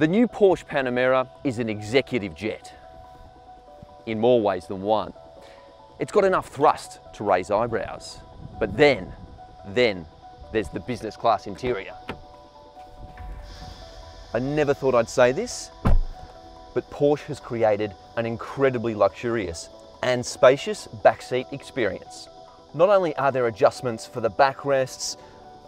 The new Porsche Panamera is an executive jet, in more ways than one. It's got enough thrust to raise eyebrows, but then there's the business class interior. I never thought I'd say this, but Porsche has created an incredibly luxurious and spacious backseat experience. Not only are there adjustments for the backrests,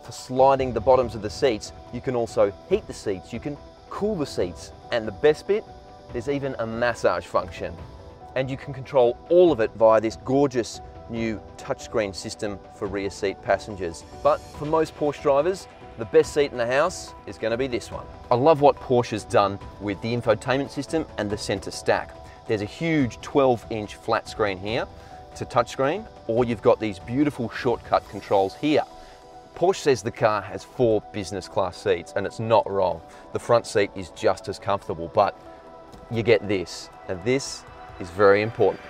for sliding the bottoms of the seats, you can also heat the seats, you can cool the seats, and the best bit, there's even a massage function. And you can control all of it via this gorgeous new touchscreen system for rear seat passengers. But for most Porsche drivers, the best seat in the house is going to be this one. I love what Porsche has done with the infotainment system and the center stack. There's a huge 12-inch flat screen here to touchscreen, or you've got these beautiful shortcut controls here. Porsche says the car has 4 business class seats, and it's not wrong. The front seat is just as comfortable, but you get this, and this is very important.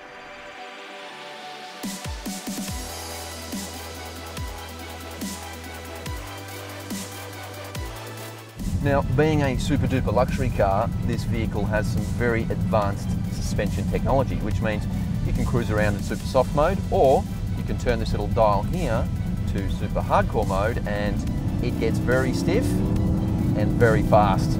Now, being a super duper luxury car, this vehicle has some very advanced suspension technology, which means you can cruise around in super soft mode, or you can turn this little dial here to super hardcore mode, and it gets very stiff and very fast.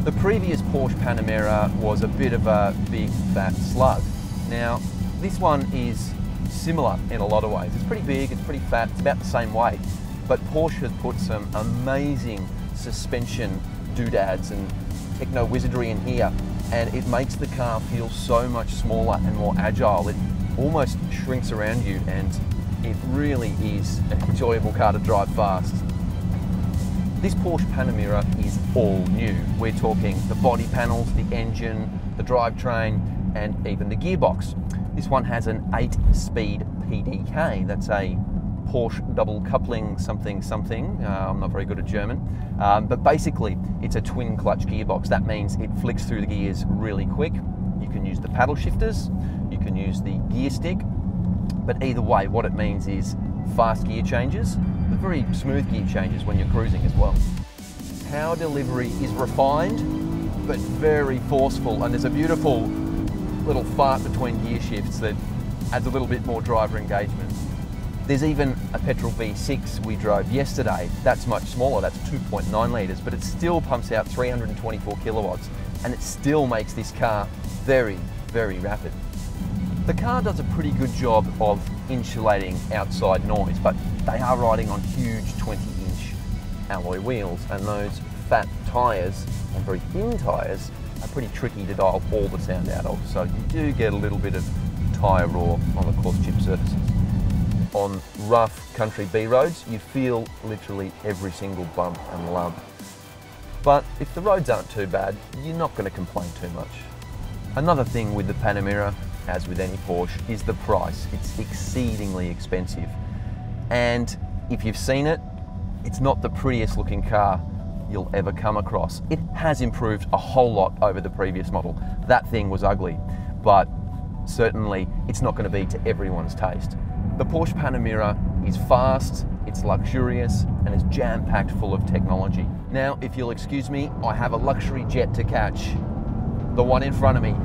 The previous Porsche Panamera was a bit of a big fat slug. Now, this one is similar in a lot of ways. It's pretty big, it's pretty fat, it's about the same weight, but Porsche has put some amazing suspension doodads and techno wizardry in here, and it makes the car feel so much smaller and more agile. It almost shrinks around you, and it really is an enjoyable car to drive fast. This Porsche Panamera is all new. We're talking the body panels, the engine, the drivetrain, and even the gearbox. This one has an 8-speed PDK. That's a Porsche double coupling something. I'm not very good at German. But basically, it's a twin clutch gearbox. That means it flicks through the gears really quick. You can use the paddle shifters, you can use the gear stick, but either way, what it means is fast gear changes, but very smooth gear changes when you're cruising as well. Power delivery is refined, but very forceful, and there's a beautiful little fart between gear shifts that adds a little bit more driver engagement. There's even a petrol V6 we drove yesterday. That's much smaller, that's 2.9 litres, but it still pumps out 324 kilowatts, and it still makes this car very, very rapid. The car does a pretty good job of insulating outside noise, but they are riding on huge 20-inch alloy wheels, and those fat tyres and very thin tyres are pretty tricky to dial all the sound out of, so you do get a little bit of tyre roar on the coarse chip surfaces. On rough country B roads, you feel literally every single bump and lump. But if the roads aren't too bad, you're not going to complain too much. Another thing with the Panamera, as with any Porsche, is the price. It's exceedingly expensive. And if you've seen it, it's not the prettiest looking car you'll ever come across. It has improved a whole lot over the previous model. That thing was ugly, but certainly it's not going to be to everyone's taste. The Porsche Panamera is fast, it's luxurious, and it's jam-packed full of technology. Now, if you'll excuse me, I have a luxury jet to catch. The one in front of me.